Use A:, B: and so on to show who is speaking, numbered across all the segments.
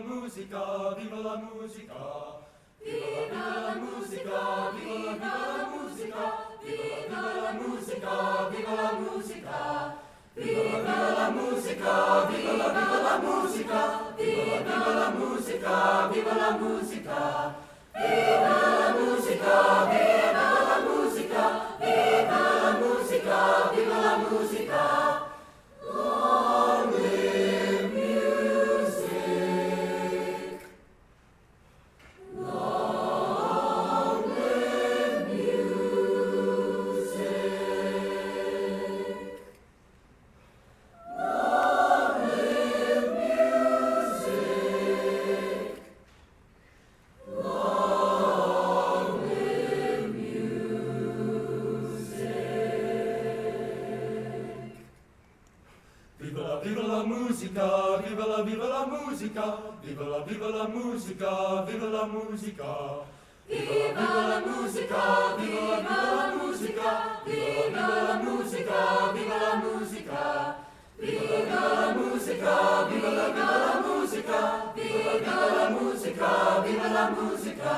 A: musica, viva la musica. Viva la musica, viva la musica, viva la musica, viva la musica. Viva la musica, viva la musica, viva la musica, viva la musica. Viva la musica, viva la musica, viva la musica, viva la musica. Long live music. Long live music. Long live music. Long live music. Viva la musica, viva la musica, viva la musica, viva la musica. Viva la musica, viva la musica, viva la musica, viva la musica. Viva la musica, viva la musica, viva la musica, viva la musica.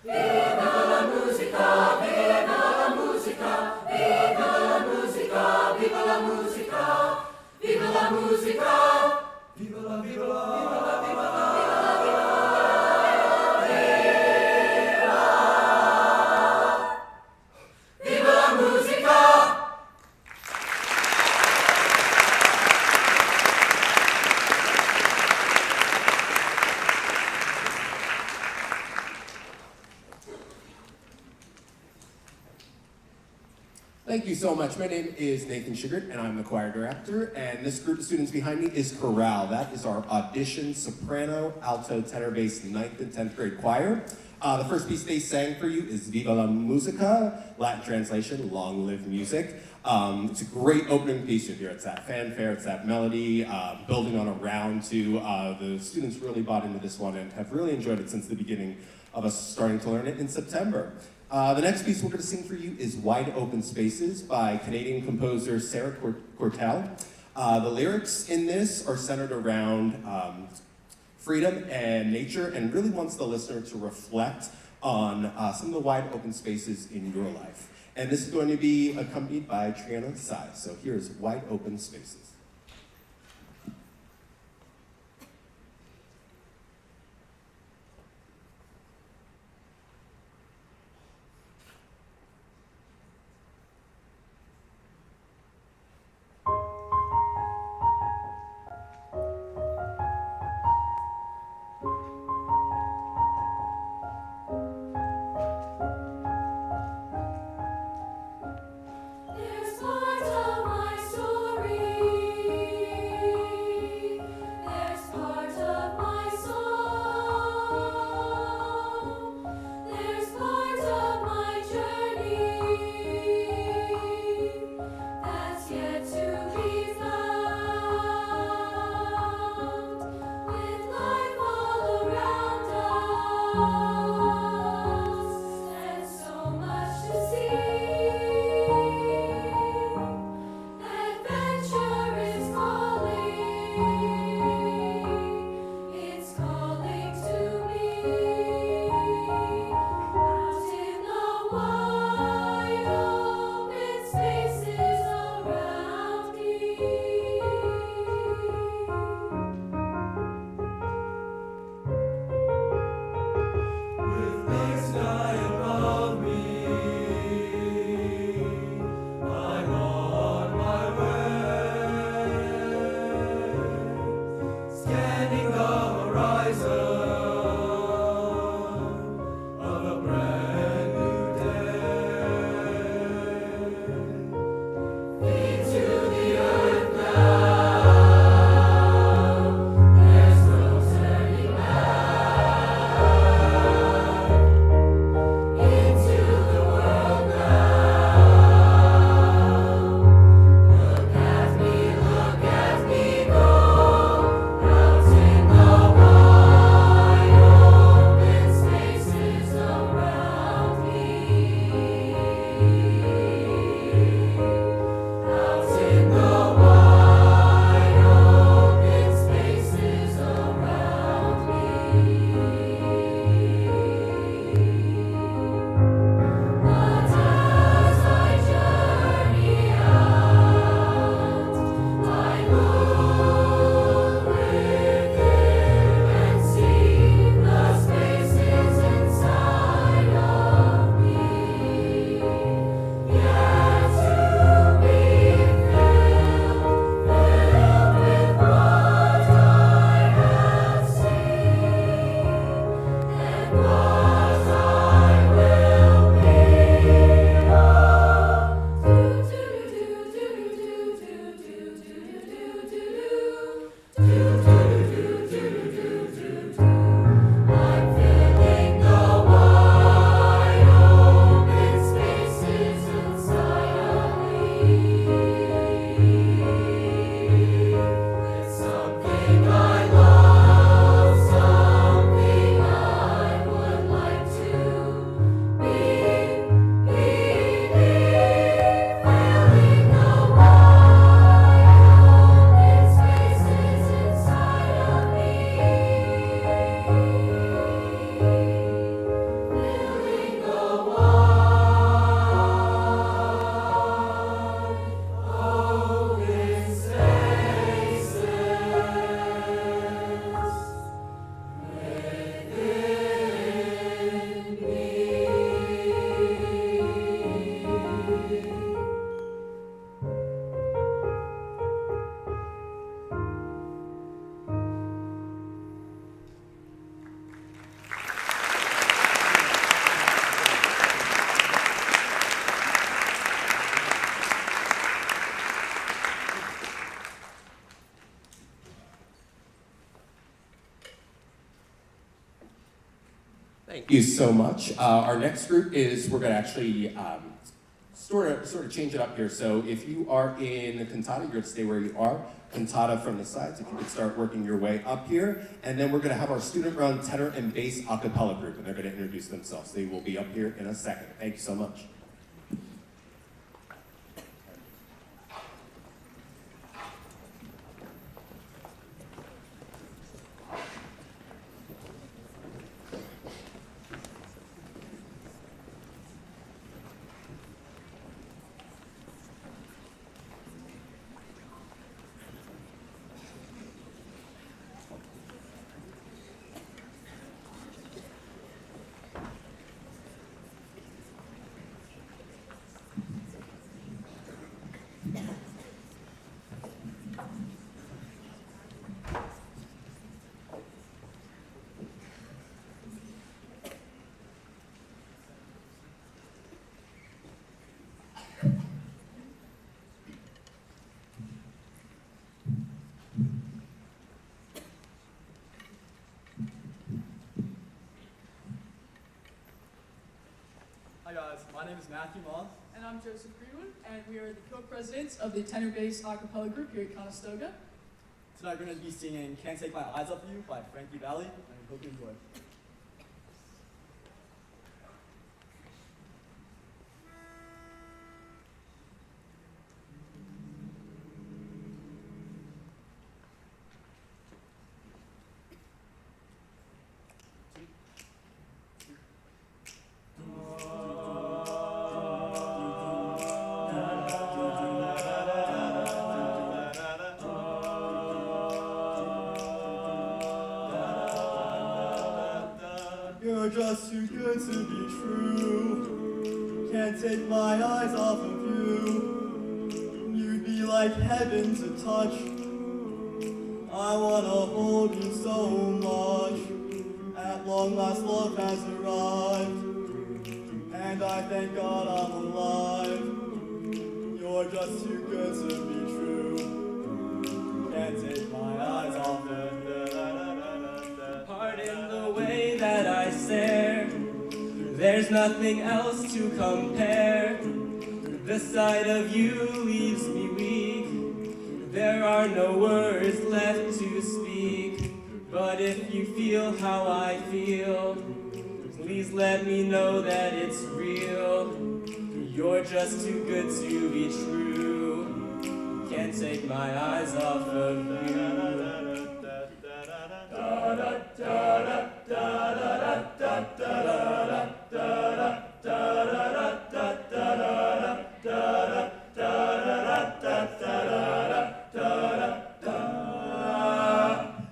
A: Viva la musica, viva la musica, viva la musica, viva la musica. Viva la musica! Viva la, viva la, viva la, viva la, viva la, viva la, viva la musica!
B: Thank you so much. My name is Nathan Sugart, and I'm the choir director. And this group of students behind me is Chorale. That is our audition soprano, alto, tenor, bass, 9th and 10th grade choir. The first piece they sang for you is Viva la Musica, Latin translation, Long Live Music. It's a great opening piece you hear. It's that fanfare, it's that melody, building on a round two. The students really bought into this one and have really enjoyed it since the beginning of us starting to learn it in September. The next piece we're going to sing for you is Wide Open Spaces by Canadian composer Sarah Cortell. The lyrics in this are centered around freedom and nature, and really wants the listener to reflect on some of the wide open spaces in your life. And this is going to be accompanied by Triana Sai. So here's Wide Open Spaces.
C: There's part of my story
B: you so much. Our next group is, we're gonna actually sort of change it up here. So if you are in the cantata, you're gonna stay where you are. Cantata from the sides, if you could start working your way up here. And then we're gonna have our student-run tenor and bass a cappella group, and they're gonna introduce themselves. They will be up here in a second. Thank you so much.
C: Hi guys, my name is Matthew Moss.
D: And I'm Joseph Greenwood, and we are the co-presidents of the tenor bass a cappella group here at Conestoga.
C: Tonight we're going to be singing Can't Take My Eyes Off You by Frankie Valli, and we hope you enjoy. You're just too good to be true. Can't take my eyes off of you. You'd be like heaven to touch. I wanna hold you so much. At long last love has arrived, and I thank God I'm alive. You're just too good to be true. Can't take my eyes off of you.
E: Pardon the way that I stare. There's nothing else to compare. The sight of you leaves me weak. There are no words left to speak. But if you feel how I feel, please let me know that it's real. You're just too good to be true. Can't take my eyes off of you.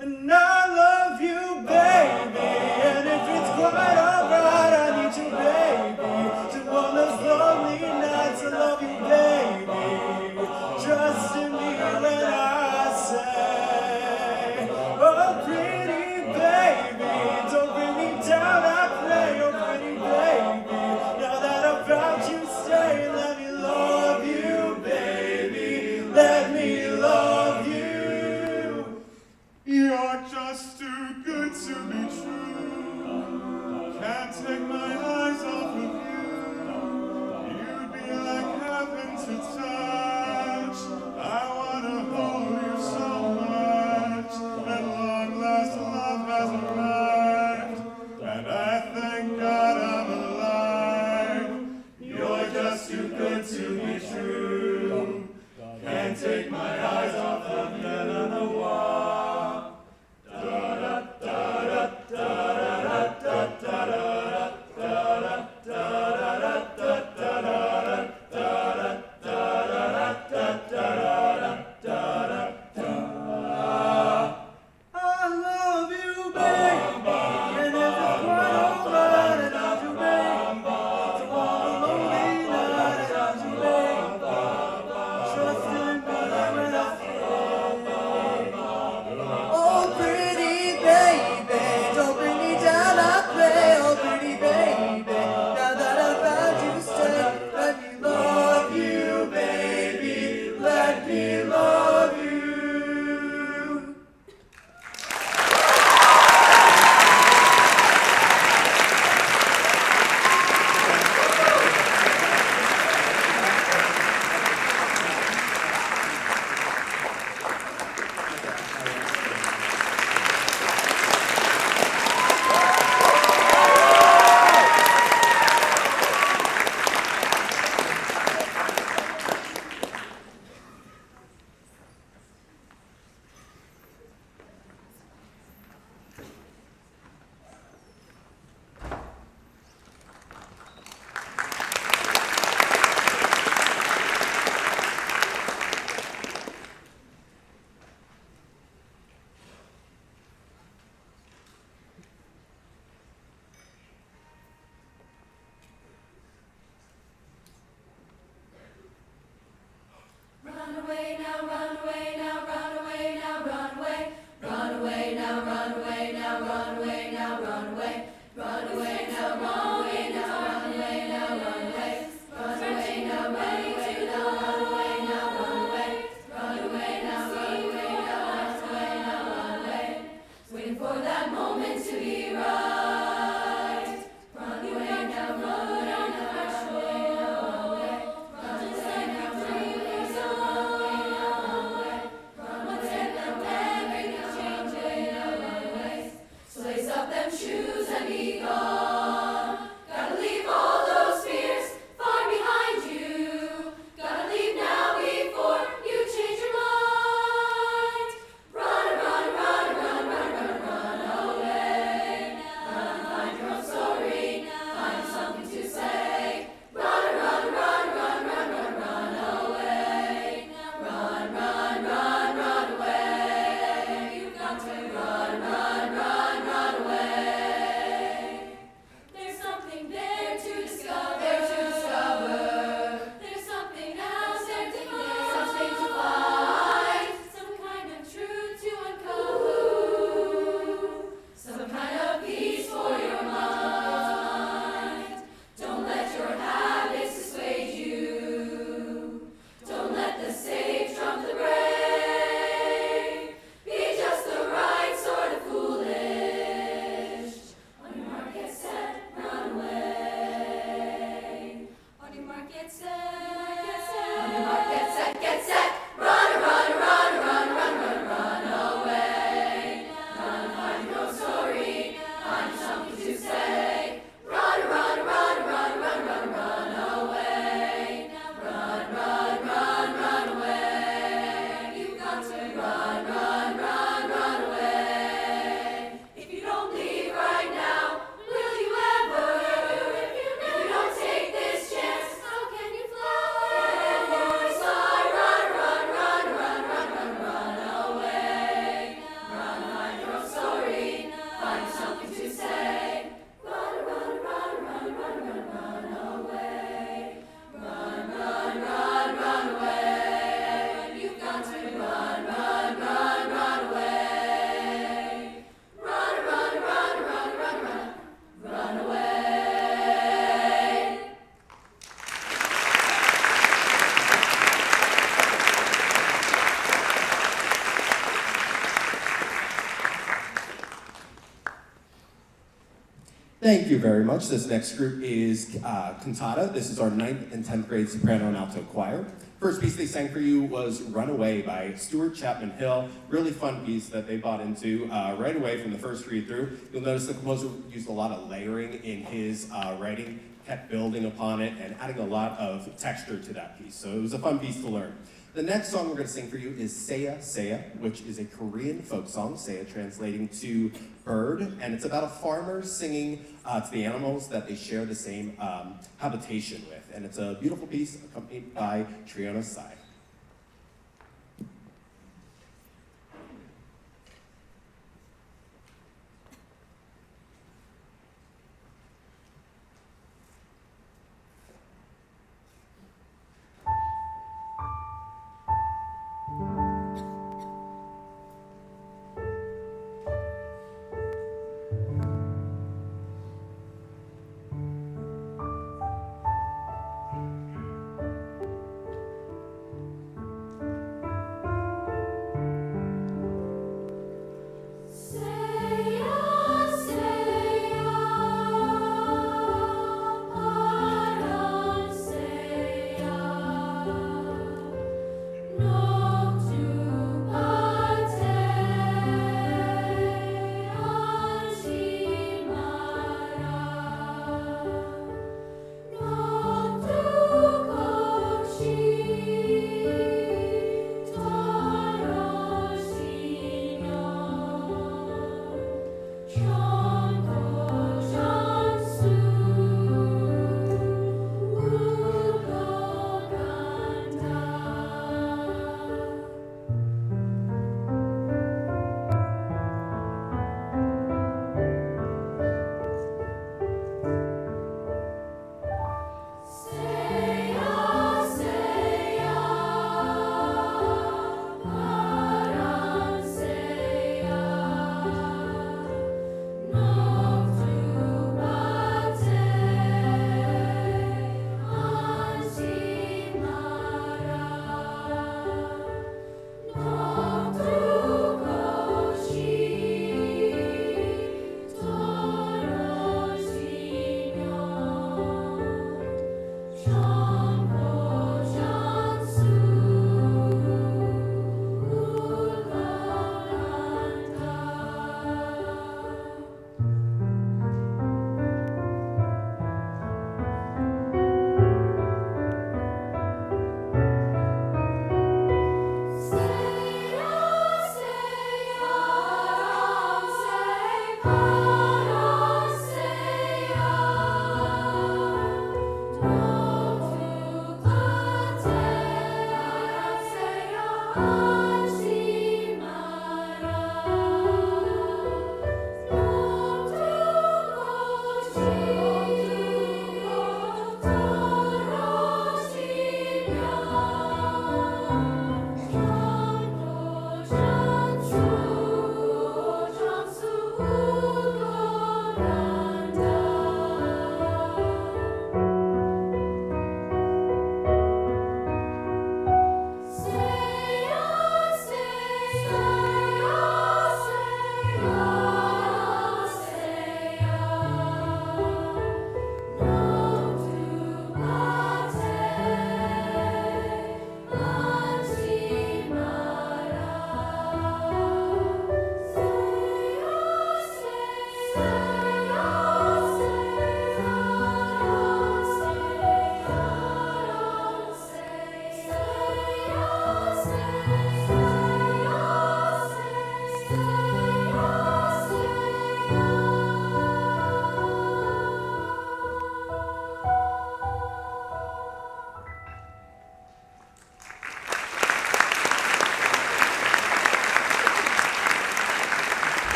C: And I love you, baby. And if it's quite alright, I need you, baby. To one of those lonely nights, I love you, baby. Trust in me when I say, oh, pretty baby, don't bring me down, I pray, oh, pretty baby. Now that I found you, stay, let me love you, baby. Let me love you.
A: You're just too good to be true. Can't take my eyes off of you. You'd be like heaven to touch. I wanna hold you so much. At long last love has arrived, and I thank God I'm alive. You're just too good to be true. Can't take my eyes off of you. Da da da da da da da da da.
B: Thank you very much. This next group is Cantata. This is our 9th and 10th grade soprano and alto choir. First piece they sang for you was Runaway by Stuart Chapman Hill. Really fun piece that they bought into right away from the first read through. You'll notice the composer used a lot of layering in his writing, kept building upon it and adding a lot of texture to that piece. So it was a fun piece to learn. The next song we're going to sing for you is Seya Seya, which is a Korean folk song, Seya translating to bird, and it's about a farmer singing to the animals that they share the same habitation with. And it's a beautiful piece accompanied by Triona Sai.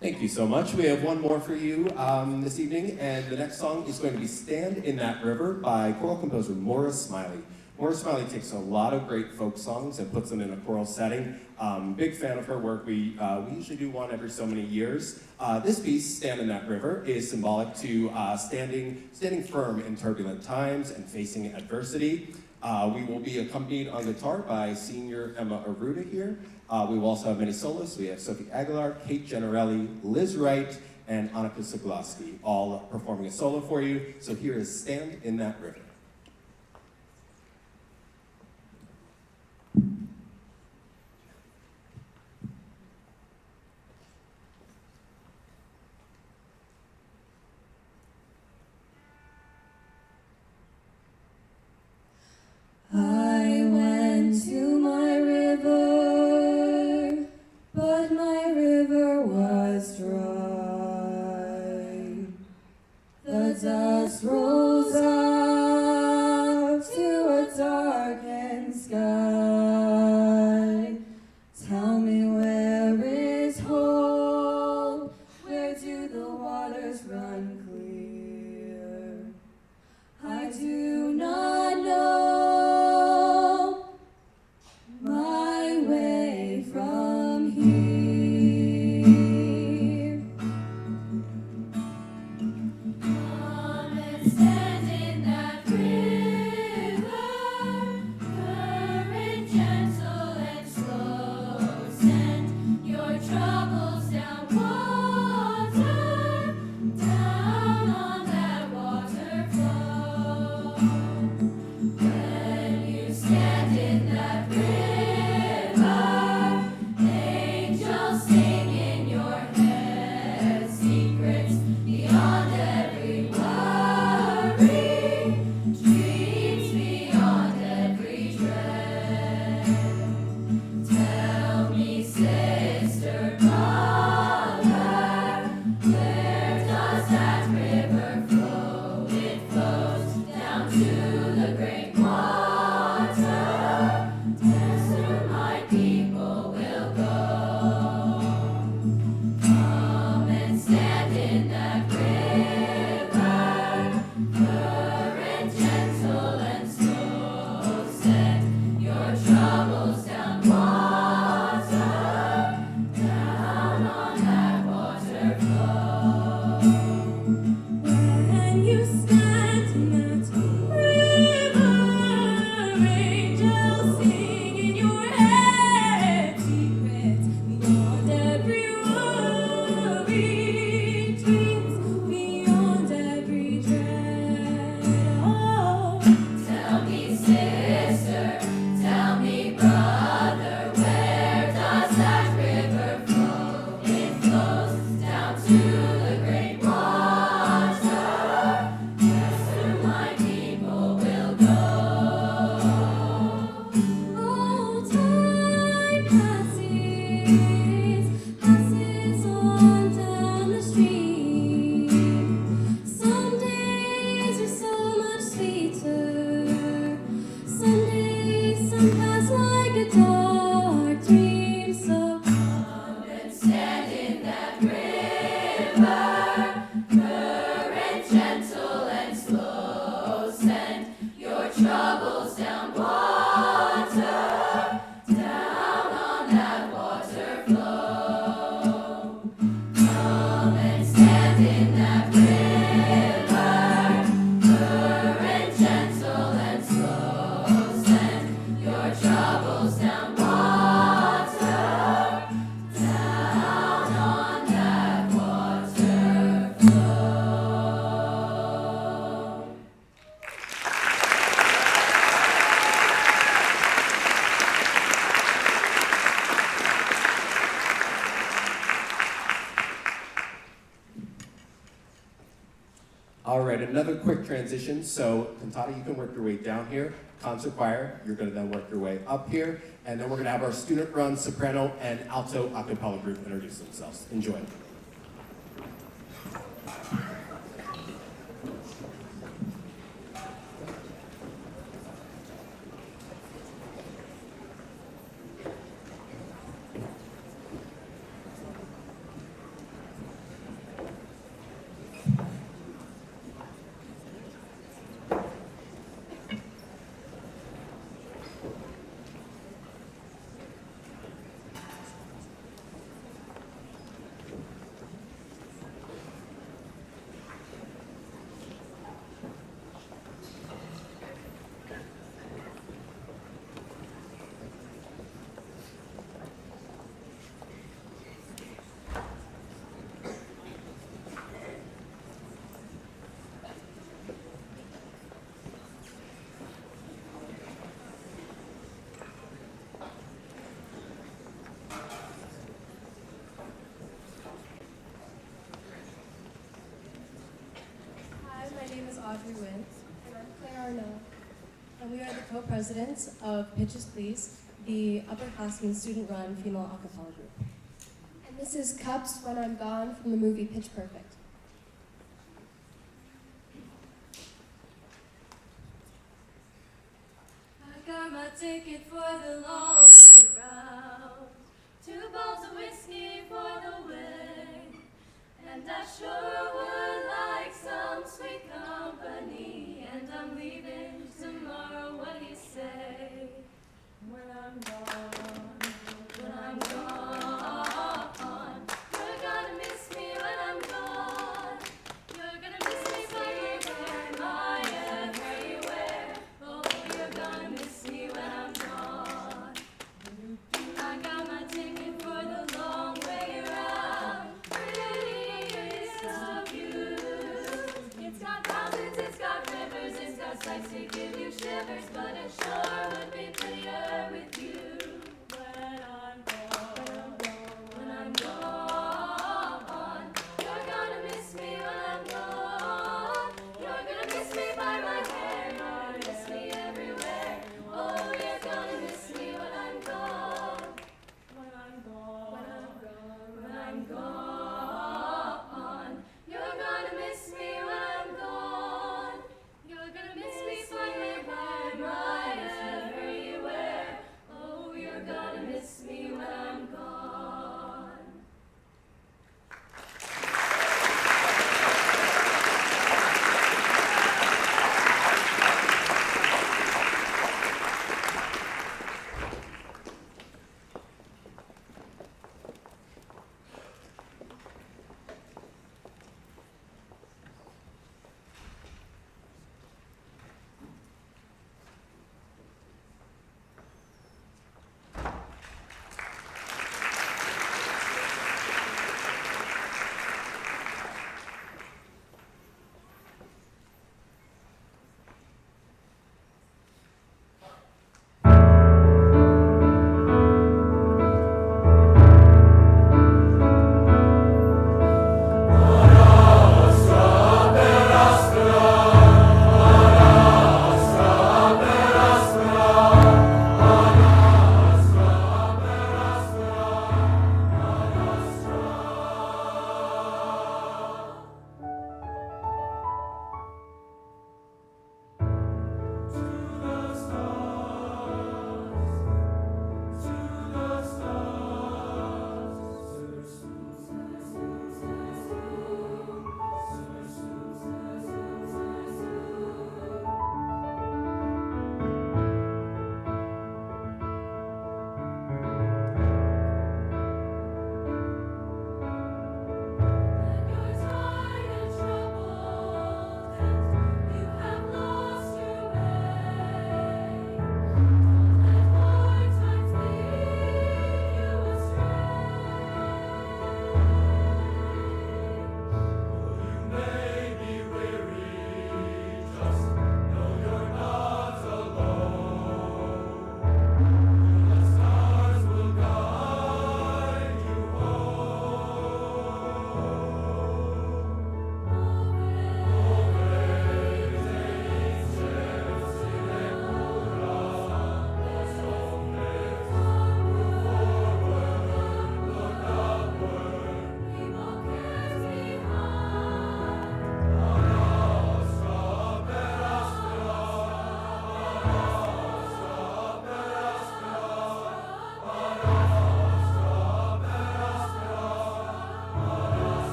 B: Thank you so much. We have one more for you this evening, and the next song is going to be Stand in That River by choral composer Maura Smiley. Maura Smiley takes a lot of great folk songs and puts them in a choral setting. Big fan of her work. We usually do one every so many years. This piece, Stand in That River, is symbolic to standing firm in turbulent times and facing adversity. We will be accompanied on guitar by senior Emma Aruda here. We will also have many soloists. We have Sophie Aguilar, Kate Generelli, Liz Wright, and Annika Sogloski, all performing a solo for you. So here is Stand in That River.
F: I went to my river, but my river was dry. The dust rose up to a darkened sky. Tell me, where is hope? Where do the waters run clear? I do not know my way from here. Come and stand in that river, current gentle and slow. Send your troubles down water, down on that water flow. When you stand in that river, angels sing in your head, secrets beyond every worry, dreams beyond every dread. Tell me, sister, brother, where does that river flow? It flows down to the great water. That's where my people will go. Come and stand in that river, current gentle and slow. Send your troubles down water, down on that water flow. When you stand in that river, angels sing in your head, secrets beyond every worry, dreams beyond every dread. Oh, tell me, sister, tell me, brother, where does that river flow? It flows down to the great water. That's where my people will go. Oh, time passes on down the street. Some days are so much sweeter. Some days, some pass like a dark dream. So come and stand in that river, current gentle and slow. Send your troubles down water, down on that water flow. Come and stand in that river, current gentle and slow. Send your troubles down water, down on that water flow.
B: All right, another quick transition. So, cantata, you can work your way down here. Concert choir, you're going to then work your way up here. And then we're going to have our student-run soprano and alto a cappella group introduce themselves. Enjoy.
G: Hi, my name is Audrey Wynn, and I'm Claire Arnaud, and we are the co-presidents of Pitches Please, the upperclassmen student-run female a cappella group. And this is Cups When I'm Gone from the movie Pitch Perfect.
F: I got my ticket for the long way round. 2 bottles of whiskey for the way. And I sure would like some sweet company. And I'm leaving tomorrow, what do you say? When I'm gone, when I'm gone. You're gonna miss me when I'm gone. You're gonna miss me everywhere, my everywhere. Oh, you're gonna miss me when I'm gone.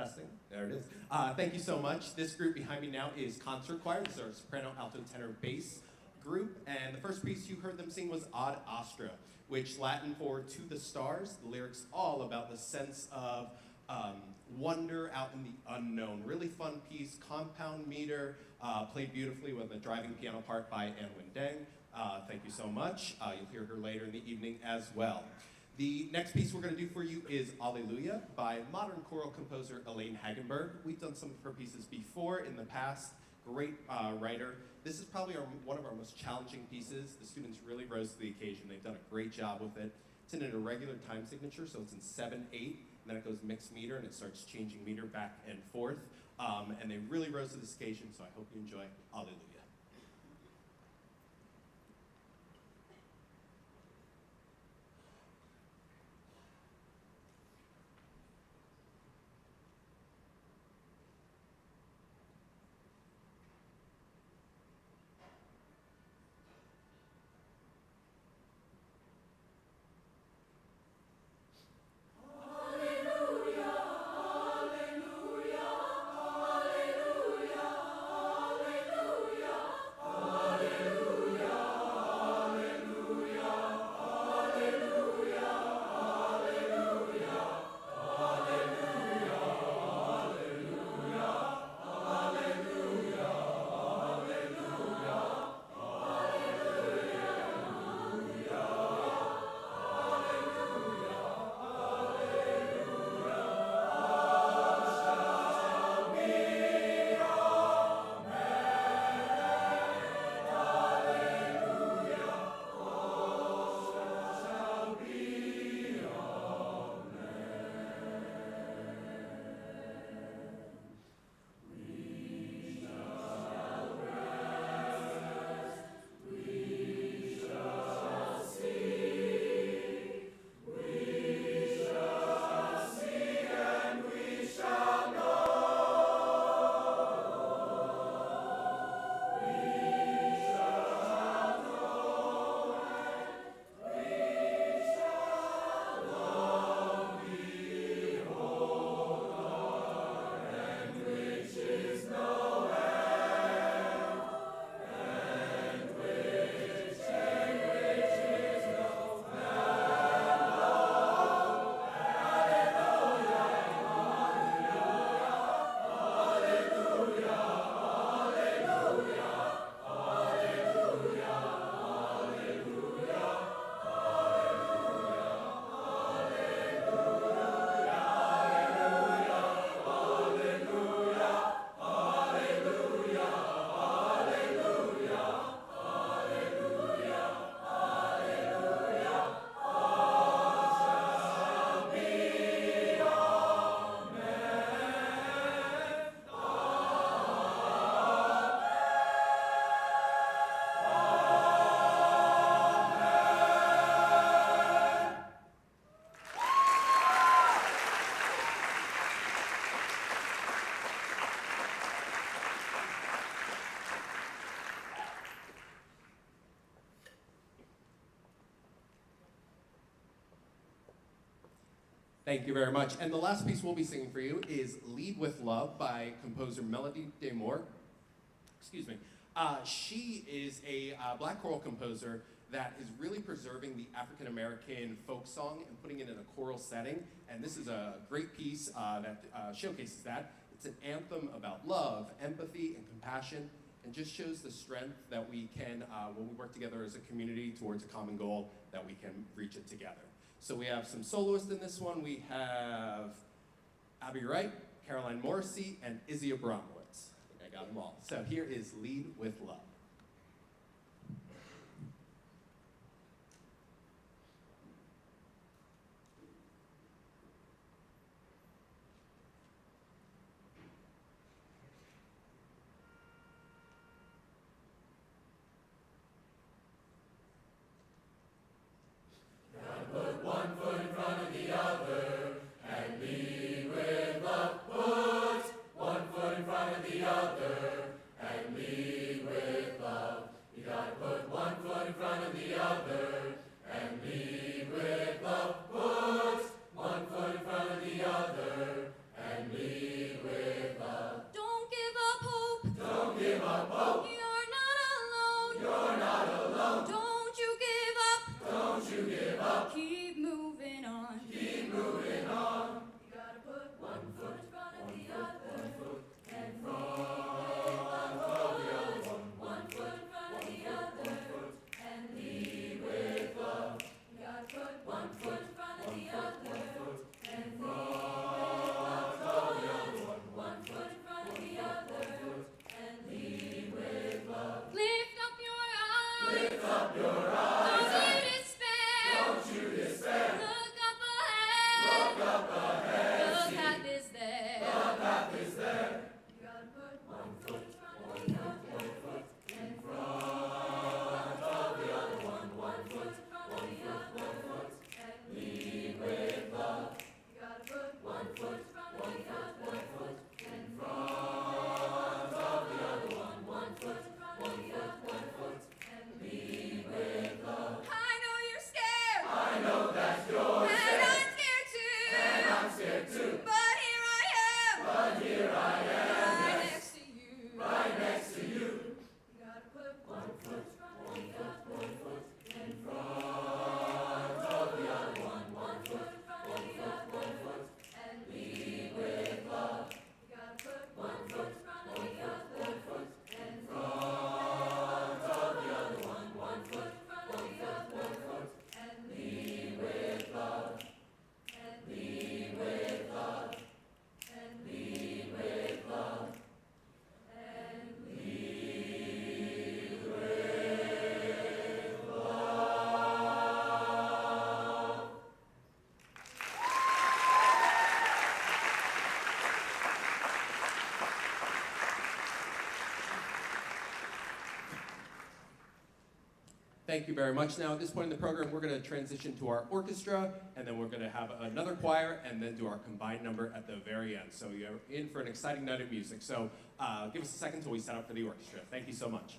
B: Testing. There it is. Thank you so much. This group behind me now is concert choir. This is our soprano, alto, tenor, bass group. And the first piece you heard them sing was Ad Astra, which Latin for To the Stars. The lyrics all about the sense of wonder out in the unknown. Really fun piece, compound meter, played beautifully with a driving piano part by Ann Windeng. Thank you so much. You'll hear her later in the evening as well. The next piece we're going to do for you is Alleluia by modern choral composer Elaine Hagenberg. We've done some of her pieces before in the past. Great writer. This is probably one of our most challenging pieces. The students really rose to the occasion. They've done a great job with it. It's in an irregular time signature, so it's in 7/8, and then it goes mixed meter, and it starts changing meter back and forth. And they really rose to this occasion, so I hope you enjoy Alleluia. Thank you very much. And the last piece we'll be singing for you is Lead with Love by composer Melody Desmours. Excuse me. She is a black choral composer that is really preserving the African-American folk song and putting it in a choral setting. And this is a great piece that showcases that. It's an anthem about love, empathy, and compassion, and just shows the strength that we can, when we work together as a community towards a common goal, that we can reach it together. So we have some soloists in this one. We have Abby Wright, Caroline Morrissey, and Izzy Abramowitz. I think I got them all. So here is Lead with Love.
A: Put one foot in front of the other and lead with love. Put one foot in front of the other and lead with
B: Thank you very much. Now, at this point in the program, we're going to transition to our orchestra, and then we're going to have another choir, and then do our combined number at the very end. So you're in for an exciting night of music. So give us a second till we set up for the orchestra. Thank you so much.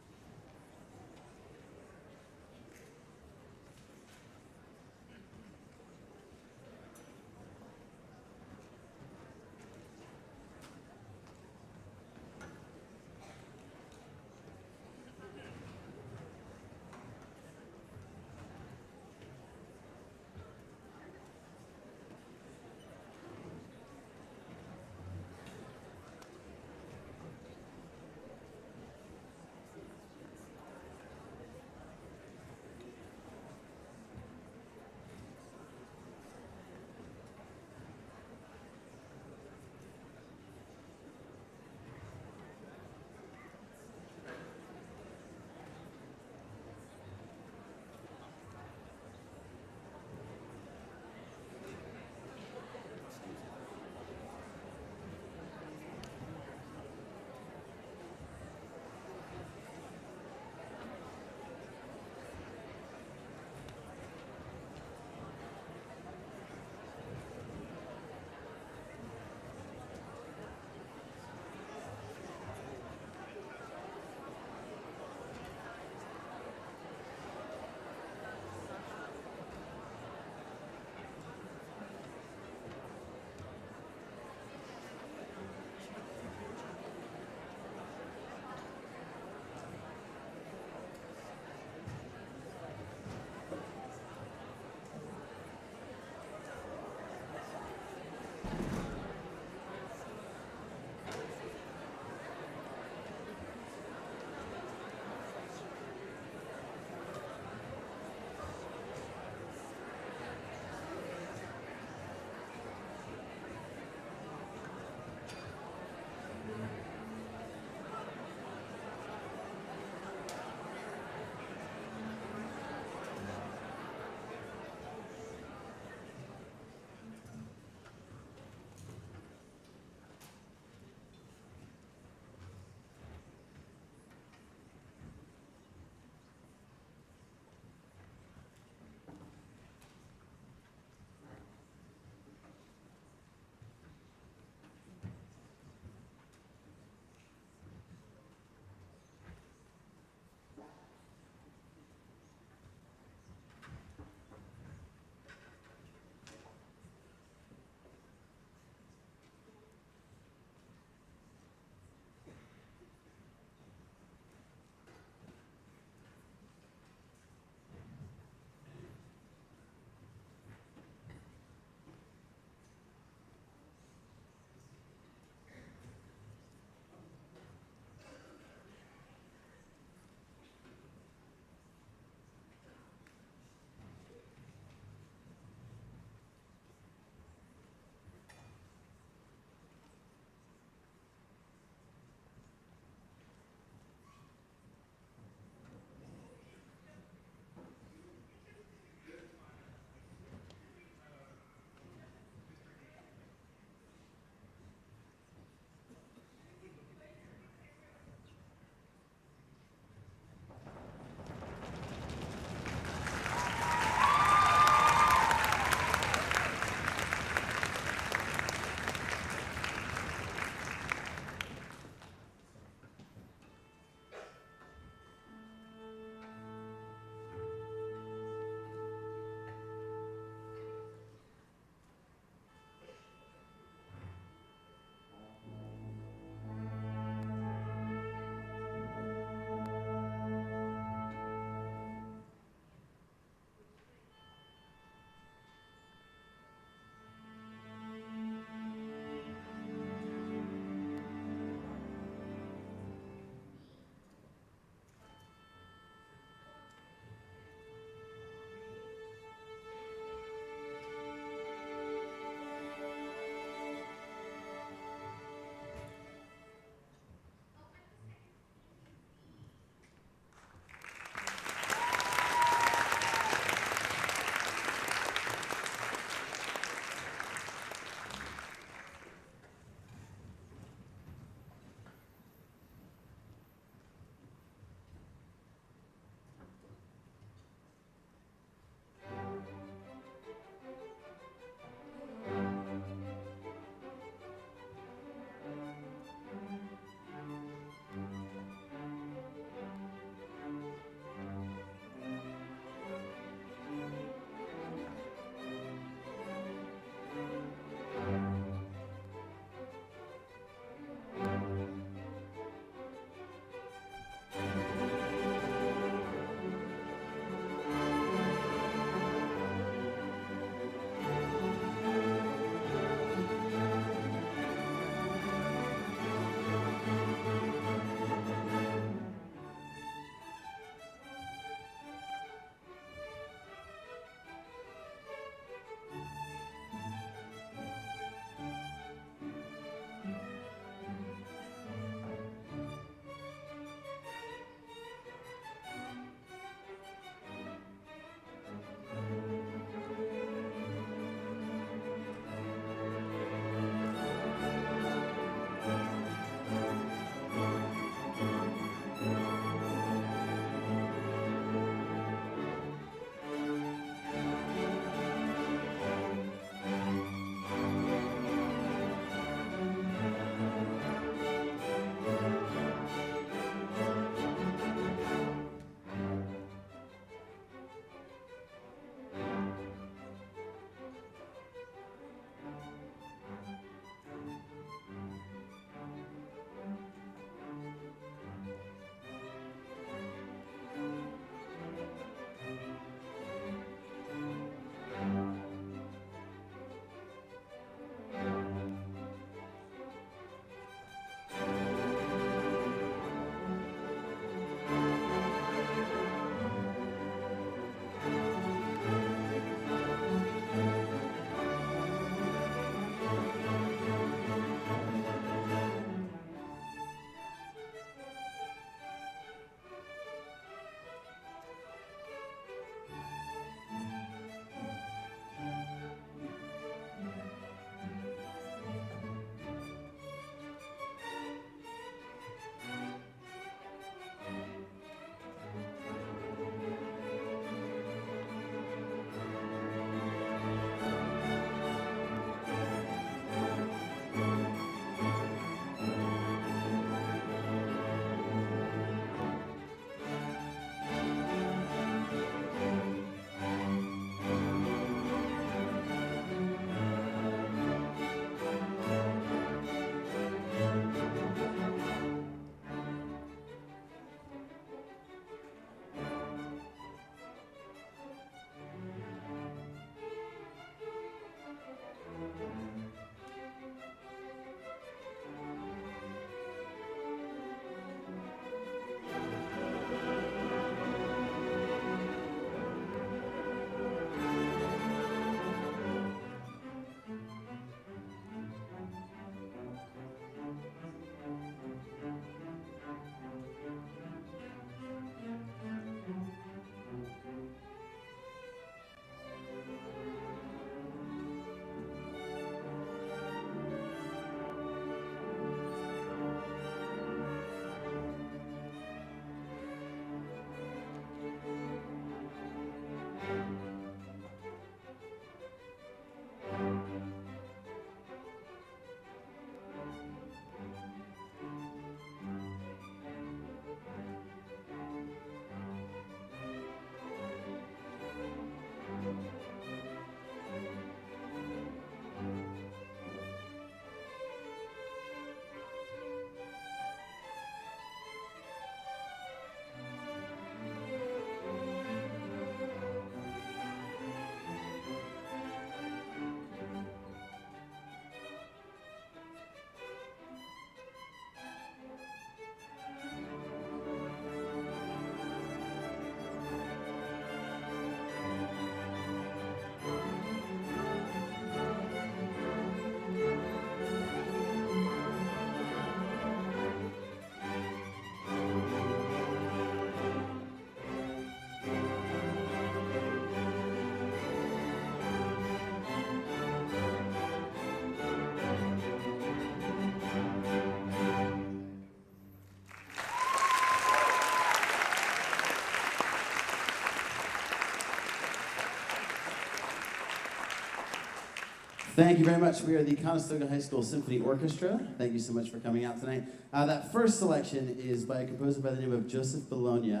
H: Thank you very much. We are the Conestoga High School Symphony Orchestra. Thank you so much for coming out tonight. That first selection is by a composer by the name of Joseph Bologna,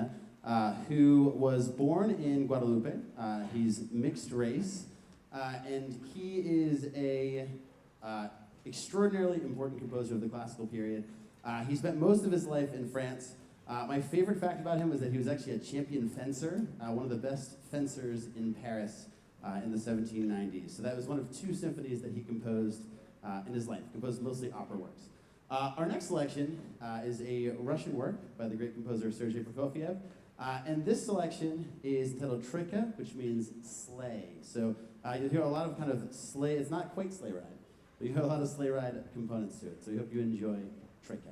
H: who was born in Guadalupe. He's mixed race, and he is a extraordinarily important composer of the classical period. He spent most of his life in France. My favorite fact about him is that he was actually a champion fencer, one of the best fencers in Paris in the 1790s. So that was one of 2 symphonies that he composed in his life, composed mostly opera works. Our next selection is a Russian work by the great composer Sergei Prokofiev. And this selection is entitled Troika, which means sleigh. So you'll hear a lot of kind of sleigh, it's not quite sleigh ride, but you hear a lot of sleigh ride components to it. So we hope you enjoy Troika.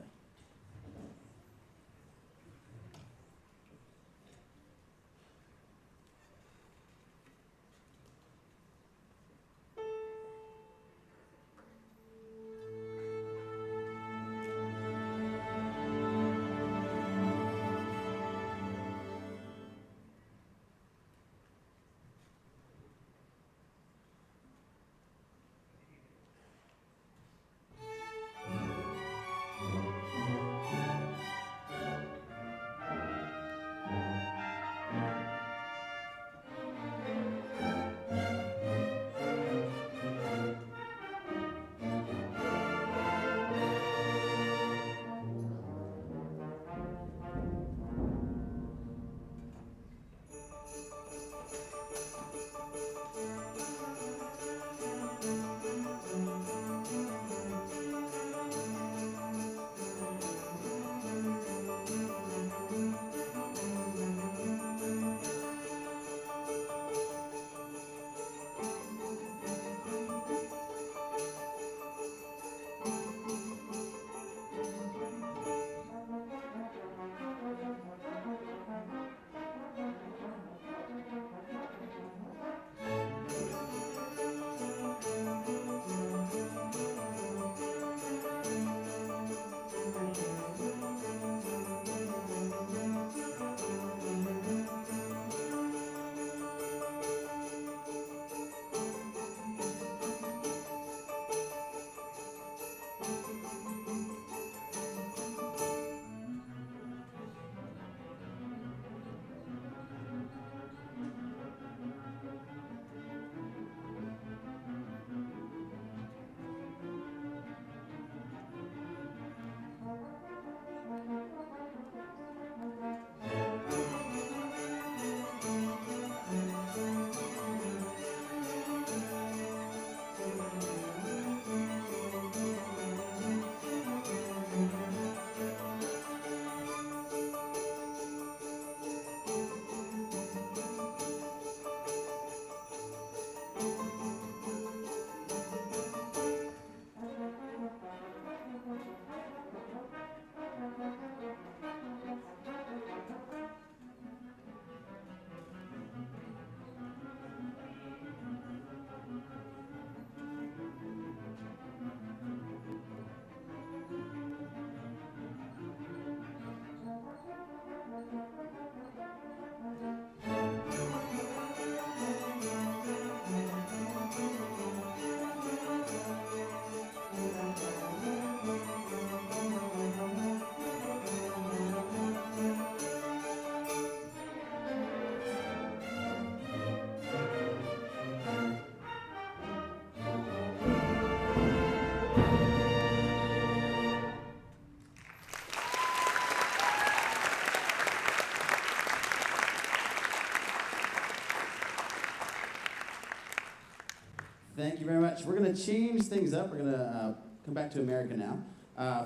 H: Thank you very much. We're going to change things up. We're going to come back to America now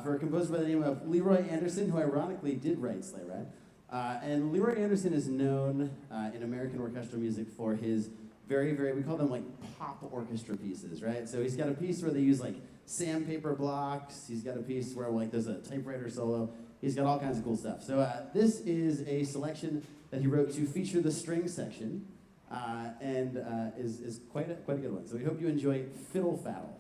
H: for a composer by the name of Leroy Anderson, who ironically did write Sleigh Ride. And Leroy Anderson is known in American orchestral music for his we call them like pop orchestra pieces, right? So he's got a piece where they use like sandpaper blocks. He's got a piece where like there's a typewriter solo. He's got all kinds of cool stuff. So this is a selection that he wrote to feature the string section, and is quite a good one. So we hope you enjoy Fiddle Faddle.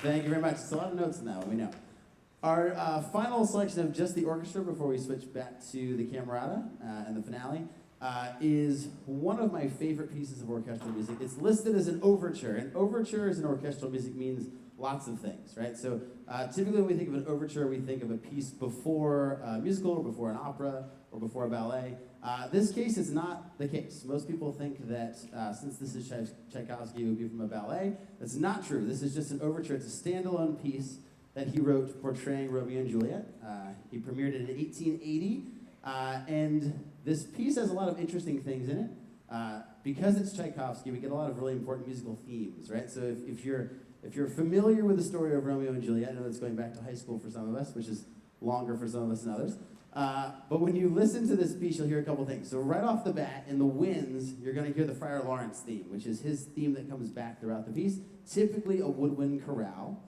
H: Thank you very much. It's a lot of notes in that one, we know. Our final selection of just the orchestra before we switch back to the camerata and the finale is one of my favorite pieces of orchestral music. It's listed as an overture, and overtures in orchestral music means lots of things, right? So typically when we think of an overture, we think of a piece before a musical or before an opera or before a ballet. This case is not the case. Most people think that since this is Tchaikovsky, it would be from a ballet. That's not true. This is just an overture. It's a standalone piece that he wrote portraying Romeo and Juliet. He premiered it in 1880, and this piece has a lot of interesting things in it. Because it's Tchaikovsky, we get a lot of really important musical themes, right? So if you're familiar with the story of Romeo and Juliet, I know that's going back to high school for some of us, which is longer for some of us than others. But when you listen to this piece, you'll hear a couple things. So right off the bat, in the winds, you're going to hear the Friar Lawrence theme, which is his theme that comes back throughout the piece, typically a woodwind chorale.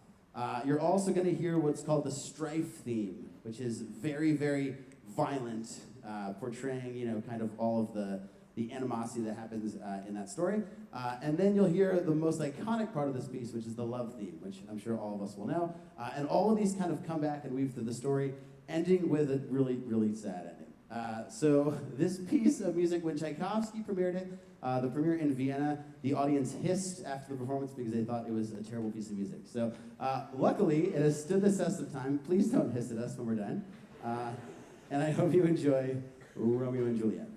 H: You're also going to hear what's called the strife theme, which is very, very violent, portraying, kind of all of the animosity that happens in that story. And then you'll hear the most iconic part of this piece, which is the love theme, which I'm sure all of us will know. And all of these kind of come back and weave through the story, ending with a really, really sad ending. So this piece of music, when Tchaikovsky premiered it, the premiere in Vienna, the audience hissed after the performance because they thought it was a terrible piece of music. So luckily, it has stood the test of time. Please don't hiss at us when we're done. And I hope you enjoy Romeo and Juliet.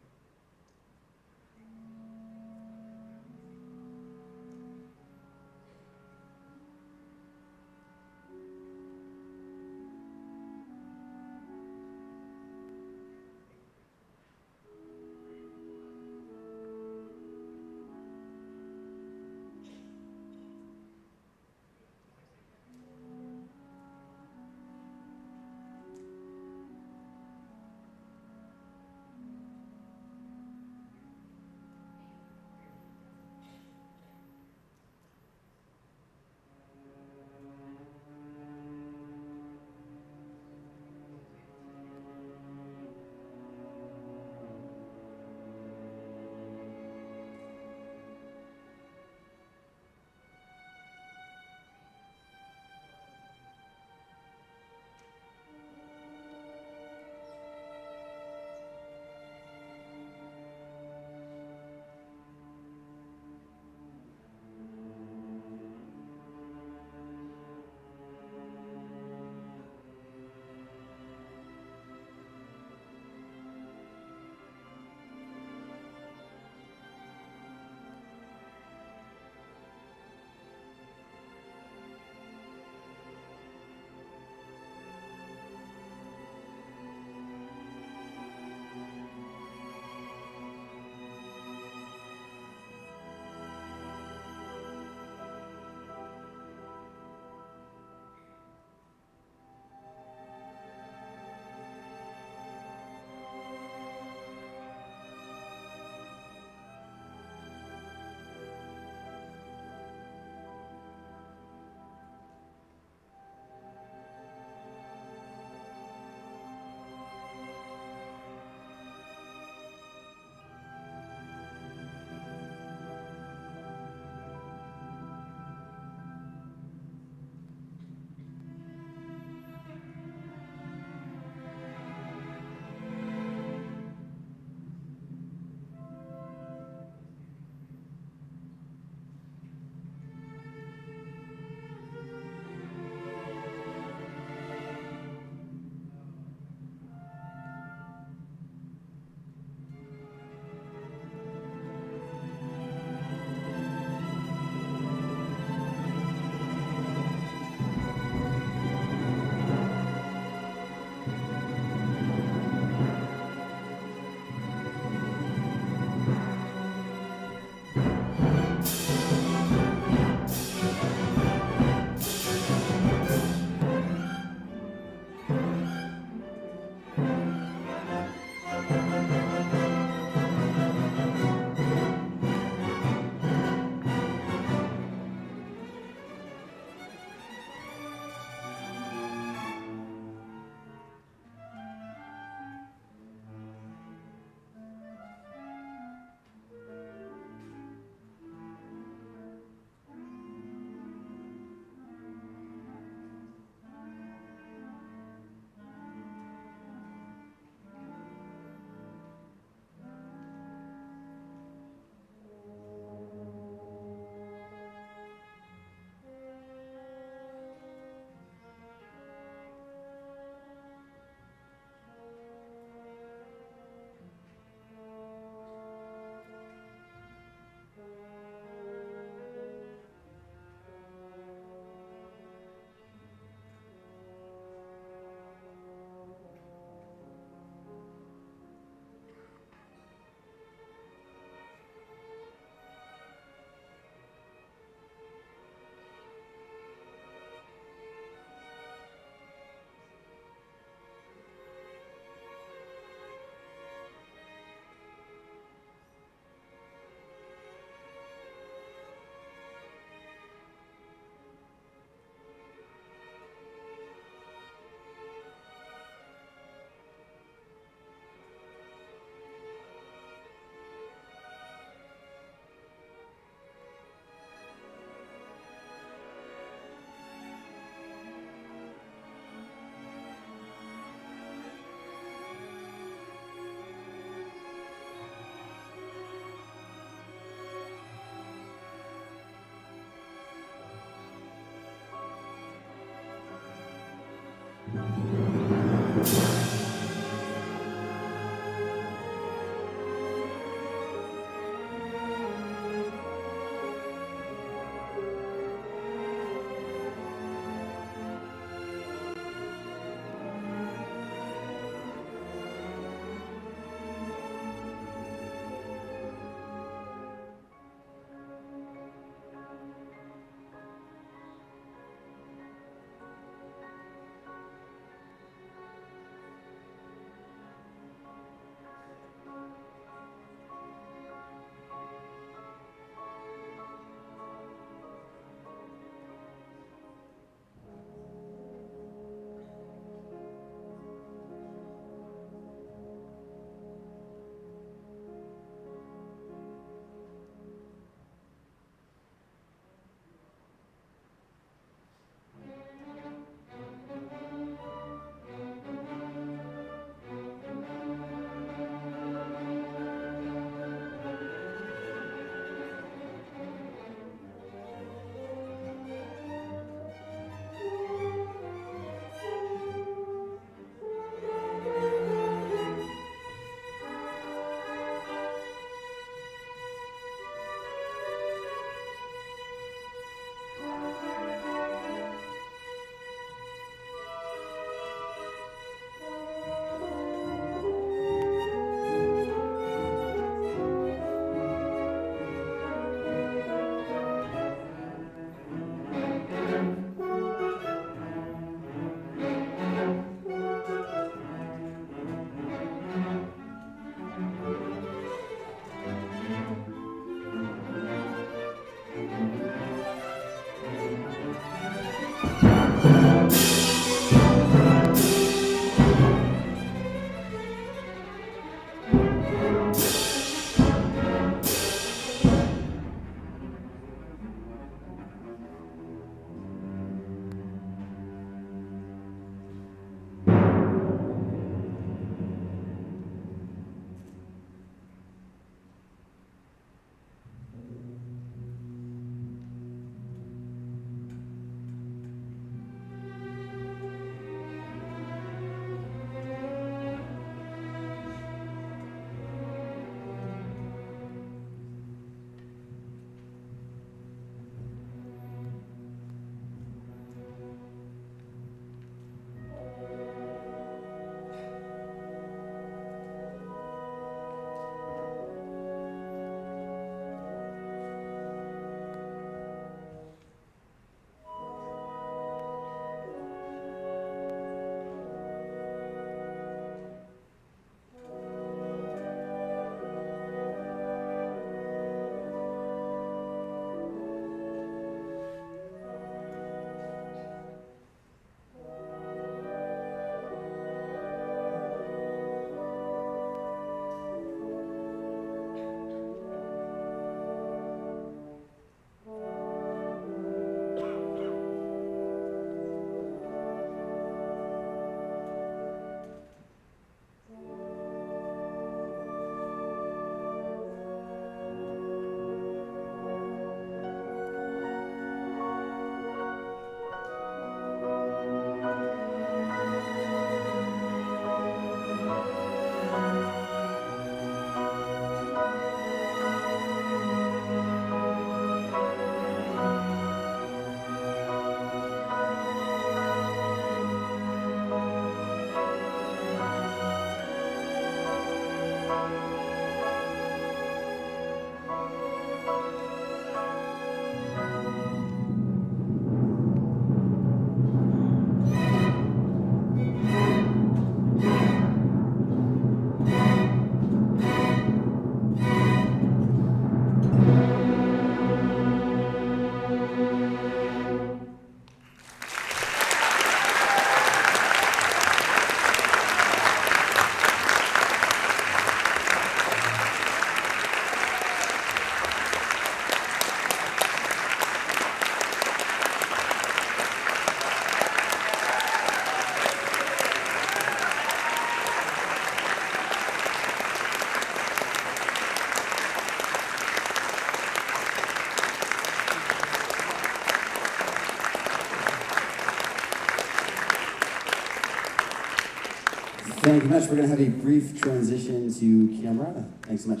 H: Thank you much. We're going to have a brief transition to Camerata. Thanks so much.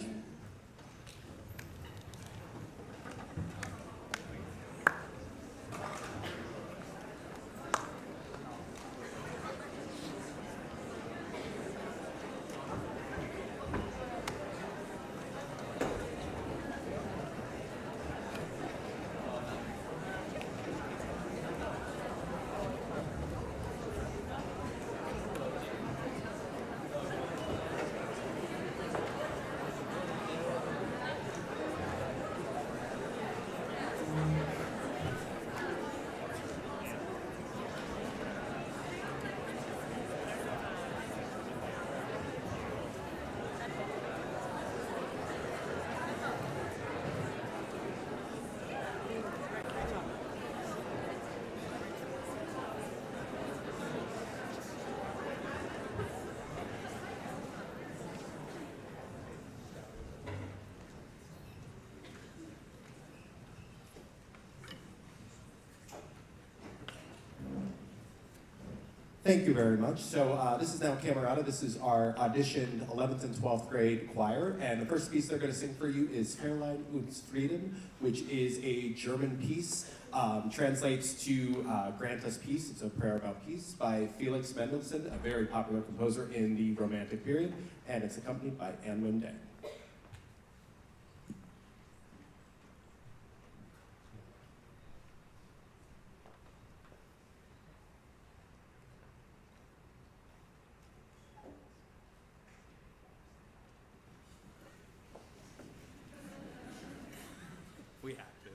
B: Thank you very much. So this is now Camerata. This is our auditioned 11th and 12th grade choir. And the first piece they're going to sing for you is Fräulein uns Frieden, which is a German piece. Translates to Grant Us Peace. It's a prayer about peace by Felix Mendelssohn, a very popular composer in the Romantic period. And it's accompanied by Anne Winde.
I: We have to.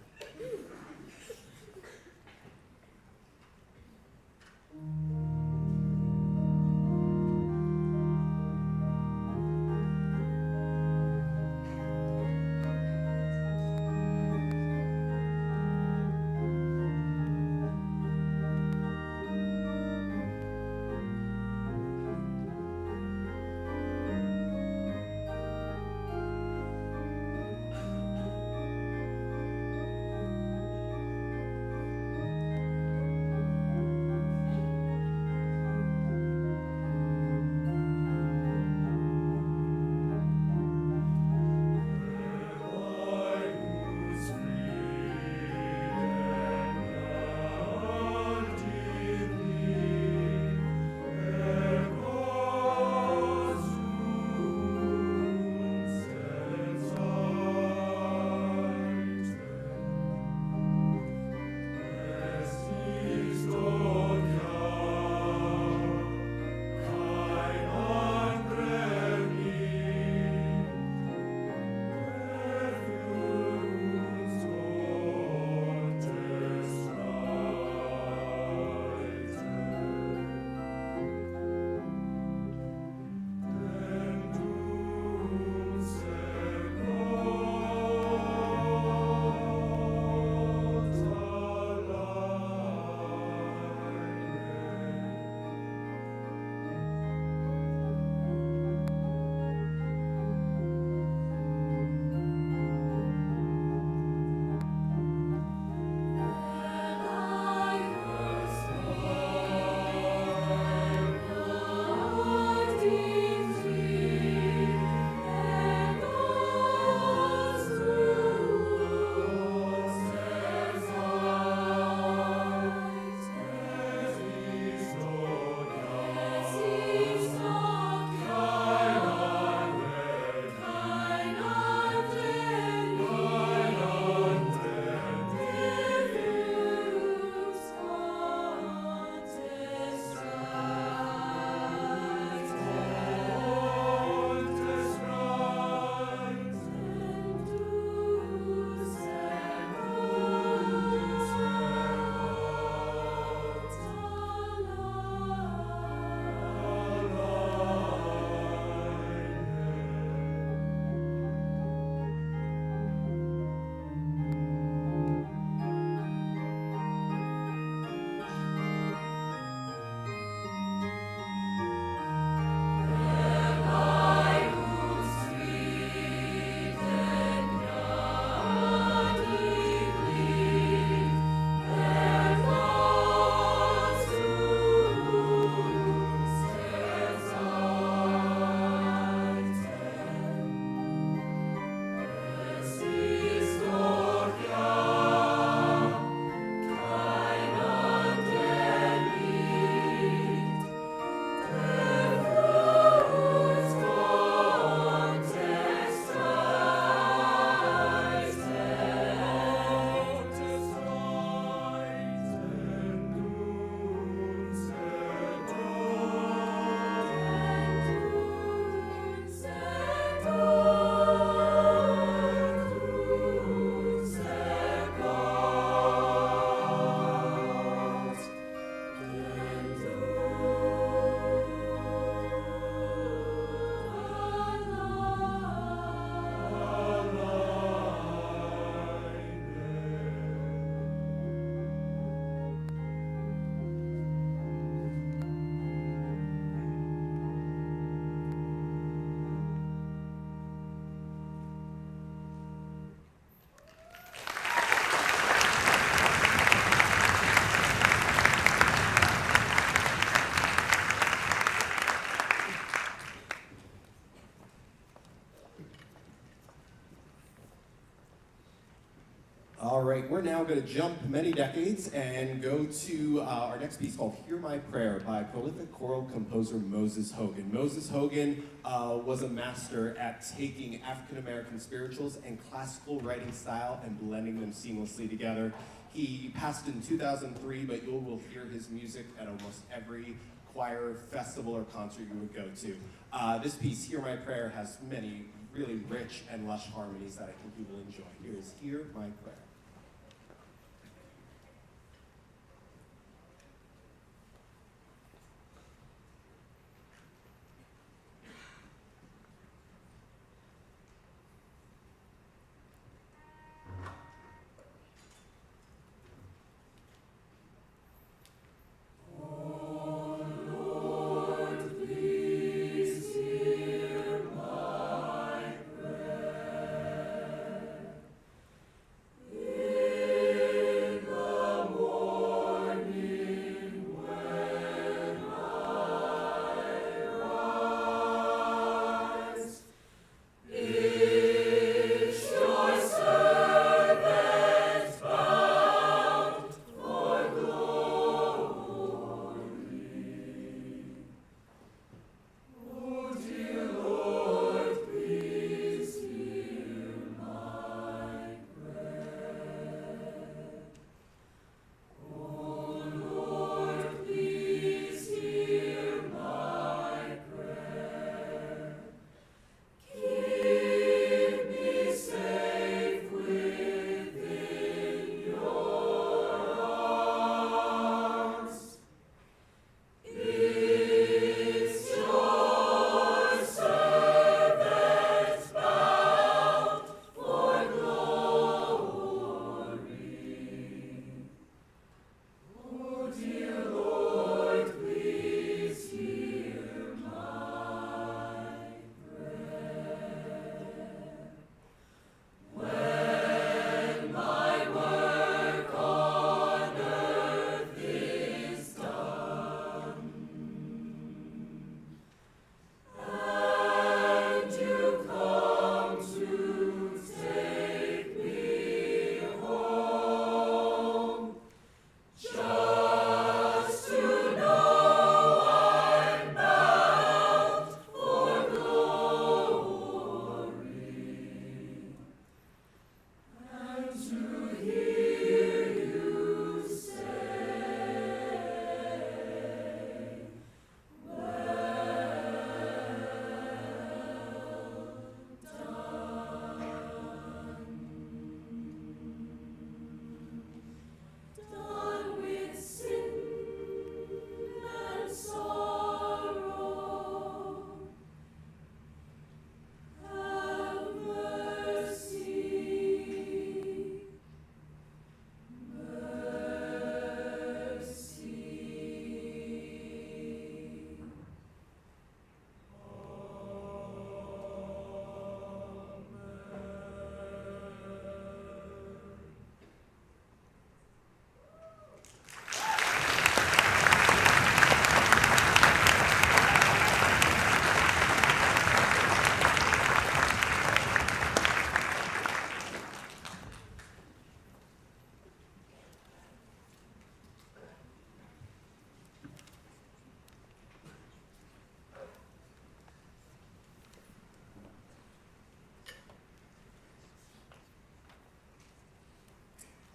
B: right, we're now going to jump many decades and go to our next piece called Hear My Prayer by prolific choral composer Moses Hogan. Moses Hogan was a master at taking African-American spirituals and classical writing style and blending them seamlessly together. He passed in 2003, but you will hear his music at almost every choir, festival, or concert you would go to. This piece, Hear My Prayer, has many really rich and lush harmonies that I think you will enjoy. Here is Hear My Prayer.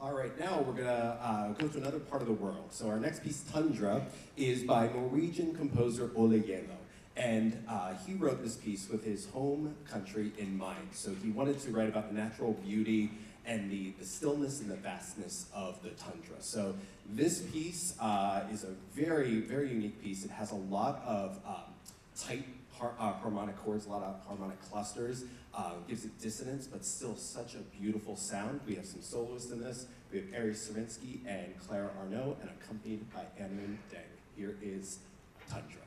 B: All right, now we're gonna go to another part of the world. So our next piece, Tundra, is by Norwegian composer Ole Yelo. And he wrote this piece with his home country in mind. So he wanted to write about the natural beauty and the stillness and the vastness of the tundra. So this piece is a very, very unique piece. It has a lot of tight harmonic chords, a lot of harmonic clusters, gives it dissonance, but still such a beautiful sound. We have some soloists in this. We have Ari Sarinsky and Claire Arnaud, and accompanied by Anwin Deng. Here is Tundra.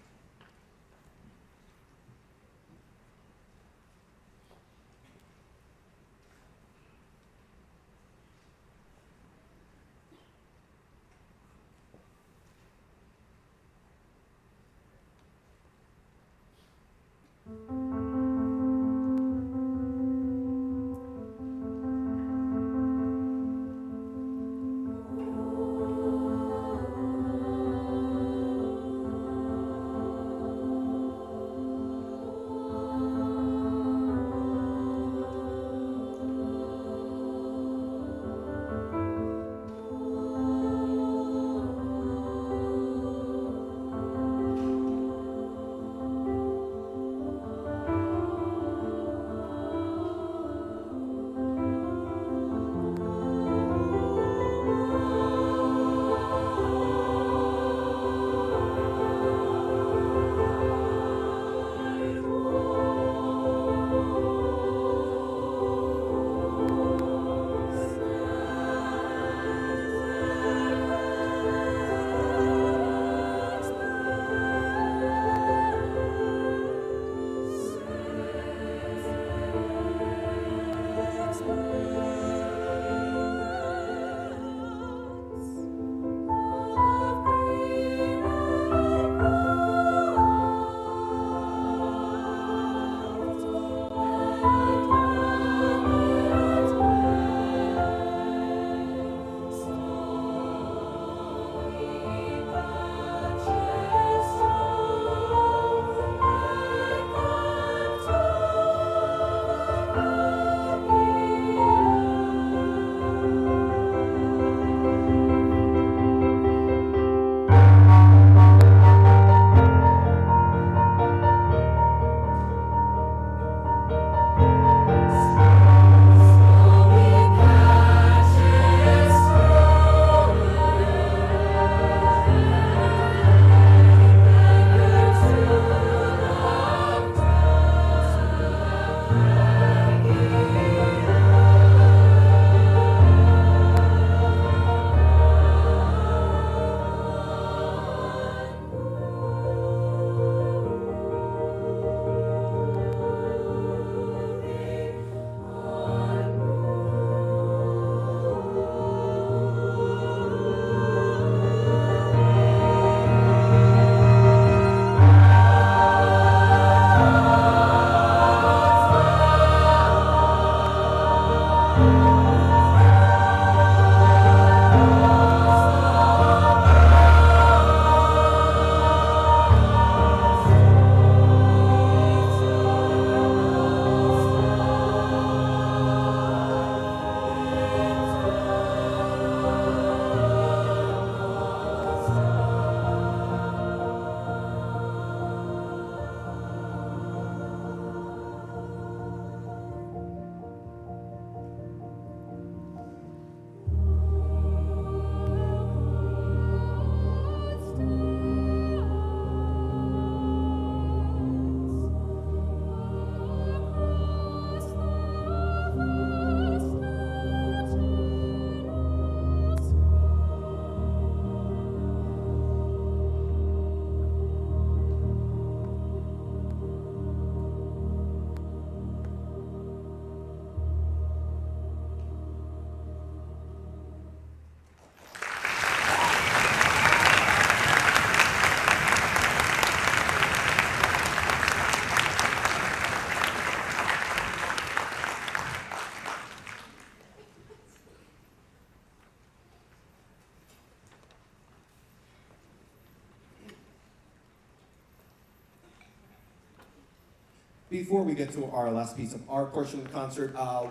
B: Before we get to our last piece of our portion of the concert, a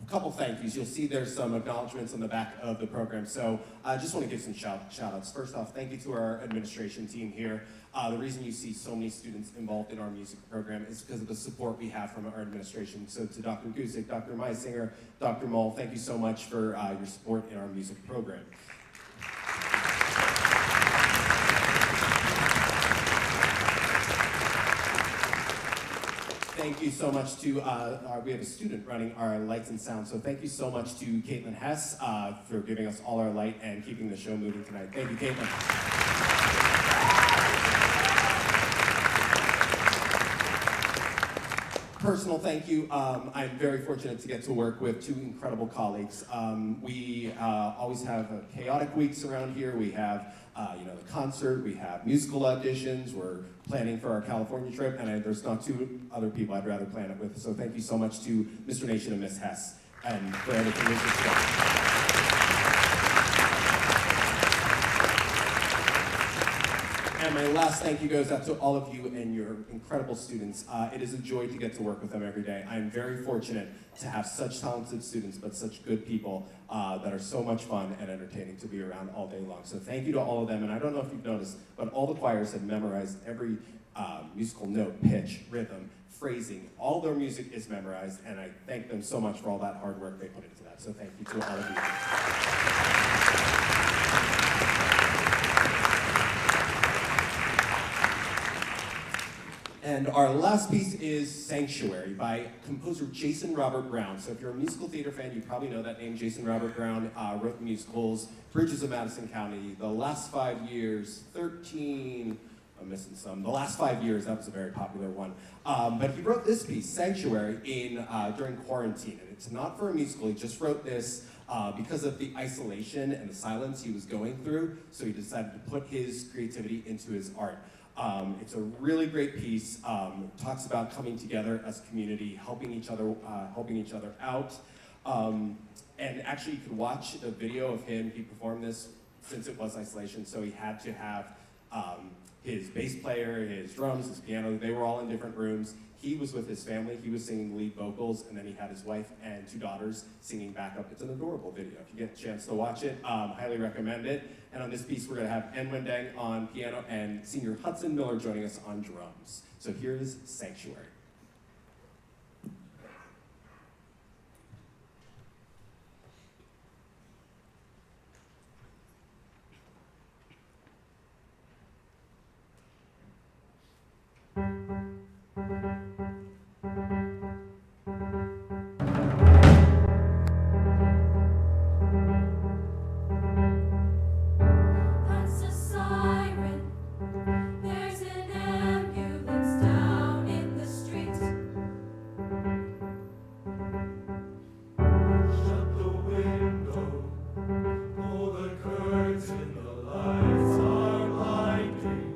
B: couple thank yous. You'll see there's some acknowledgments on the back of the program. So I just want to give some shout outs. First off, thank you to our administration team here. The reason you see so many students involved in our music program is because of the support we have from our administration. So to Dr. Gusick, Dr. Meisinger, Dr. Mull, thank you so much for your support in our music program. Thank you so much to, we have a student running our lights and sound, so thank you so much to Caitlin Hess for giving us all our light and keeping the show moving tonight. Thank you, Caitlin. Personal thank you. I'm very fortunate to get to work with two incredible colleagues. We always have chaotic weeks around here. We have the concert, we have musical auditions, we're planning for our California trip, and there's not two other people I'd rather plan it with. So thank you so much to Mr. Nation and Miss Hess, and for everything this is done. And my last thank you goes out to all of you and your incredible students. It is a joy to get to work with them every day. I'm very fortunate to have such talented students, but such good people that are so much fun and entertaining to be around all day long. So thank you to all of them. And I don't know if you've noticed, but all the choirs have memorized every musical note, pitch, rhythm, phrasing. All their music is memorized, and I thank them so much for all that hard work they put into that. So thank you to all of you. And our last piece is Sanctuary by composer Jason Robert Brown. So if you're a musical theater fan, you probably know that name. Jason Robert Brown wrote the musicals Bridges of Madison County, the last 5 years, 13, I'm missing some. The last 5 years, that was a very popular one. But he wrote this piece, Sanctuary, during quarantine. And it's not for a musical, he just wrote this because of the isolation and the silence he was going through. So he decided to put his creativity into his art. It's a really great piece. Talks about coming together as a community, helping each other out. And actually, you could watch a video of him. He performed this since it was isolation, so he had to have his bass player, his drums, his piano. They were all in different rooms. He was with his family. He was singing lead vocals, and then he had his wife and 2 daughters singing backup. It's an adorable video. If you get a chance to watch it, highly recommend it. And on this piece, we're going to have En Wendang on piano and senior Hudson Miller joining us on drums. So here's Sanctuary.
F: That's a siren. There's an ambulance down in the street.
A: Shut the window, pull the curtain, the lights are blinding.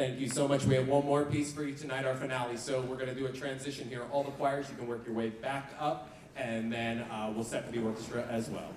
B: Thank you so much. We have one more piece for you tonight, our finale. So we're going to do a transition here. All the choirs, you can work your way back up, and then we'll set for the orchestra as well.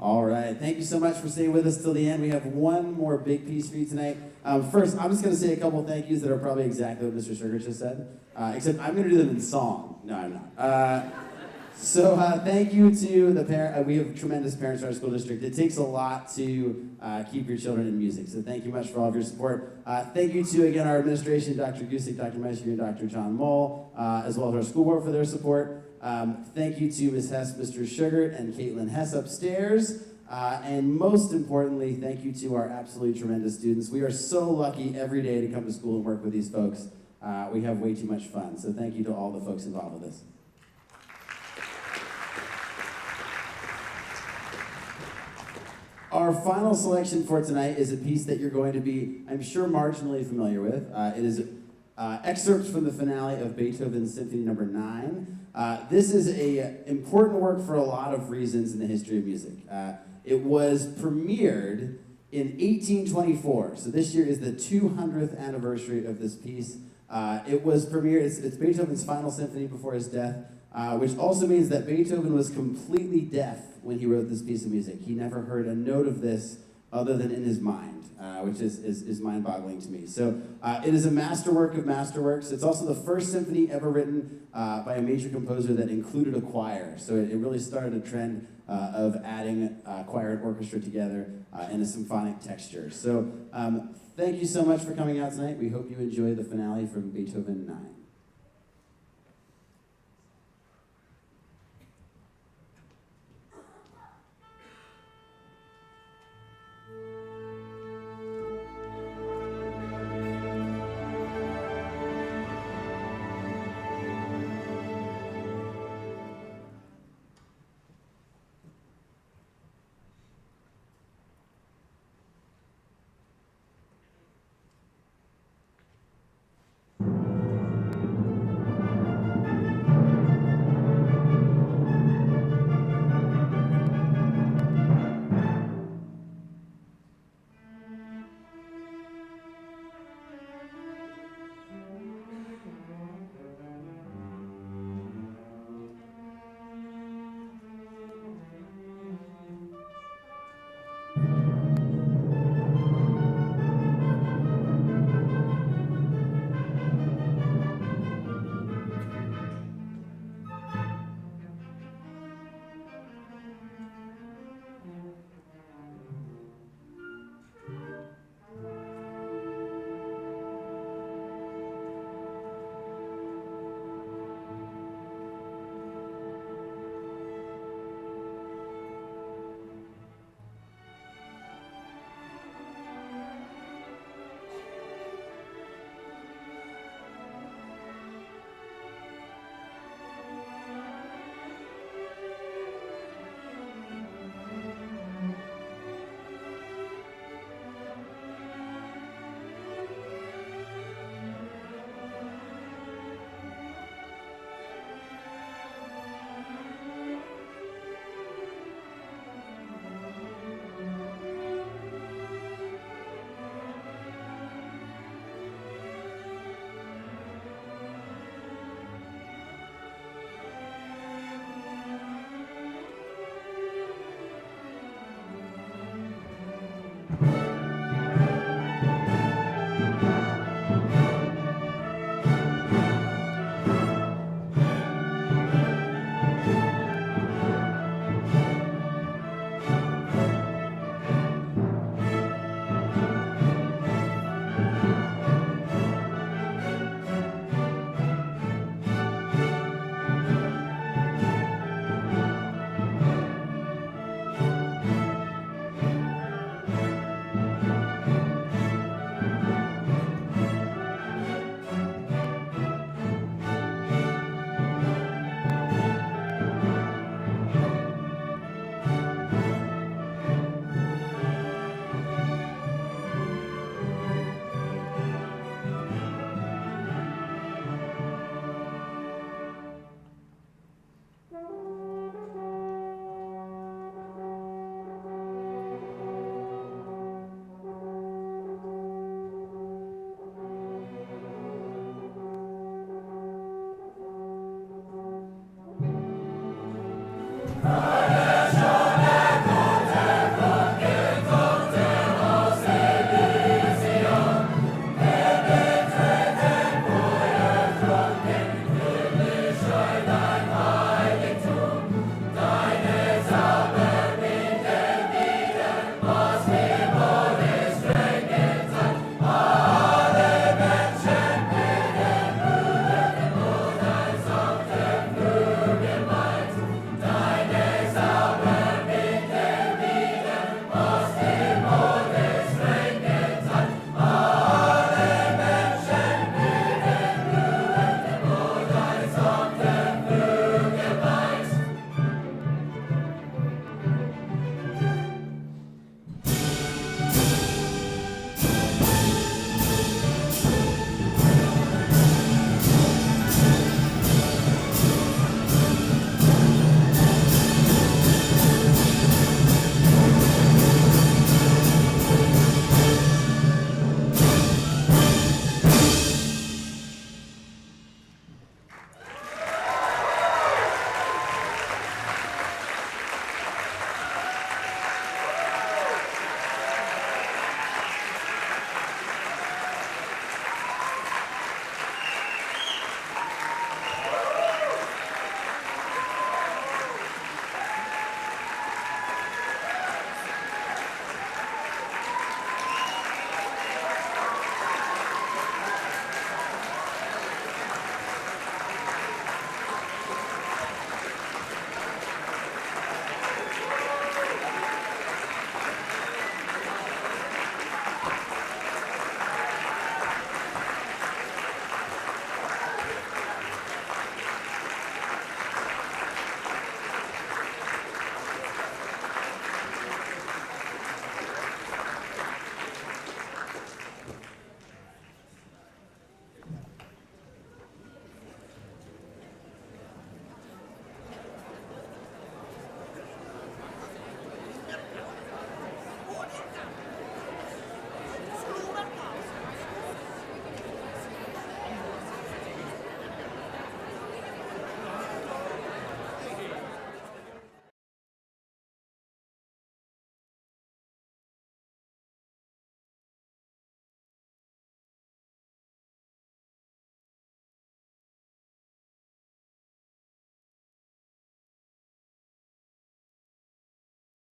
H: All right, thank you so much for staying with us till the end. We have one more big piece for you tonight. First, I'm just going to say a couple thank yous that are probably exactly what Mr. Sugar just said, except I'm going to do them in song. No, I'm not. So thank you to the parent. We have tremendous parents in our school district. It takes a lot to keep your children in music, so thank you much for all of your support. Thank you to, again, our administration, Dr. Gusick, Dr. Meshier, and Dr. John Moll, as well as our school board for their support. Thank you to Ms. Hess, Mr. Sugart, and Caitlin Hess upstairs. And most importantly, thank you to our absolutely tremendous students. We are so lucky every day to come to school and work with these folks. We have way too much fun, so thank you to all the folks involved with this. Our final selection for tonight is a piece that you're going to be, I'm sure, marginally familiar with. It is excerpts from the finale of Beethoven's Symphony No. 9. This is an important work for a lot of reasons in the history of music. It was premiered in 1824, so this year is the 200th anniversary of this piece. It was premiered, it's Beethoven's final symphony before his death, which also means that Beethoven was completely deaf when he wrote this piece of music. He never heard a note of this other than in his mind, which is mind-boggling to me. So it is a masterwork of masterworks. It's also the first symphony ever written by a major composer that included a choir. So it really started a trend of adding choir and orchestra together in a symphonic texture. So thank you so much for coming out tonight. We hope you enjoy the finale from Beethoven 9.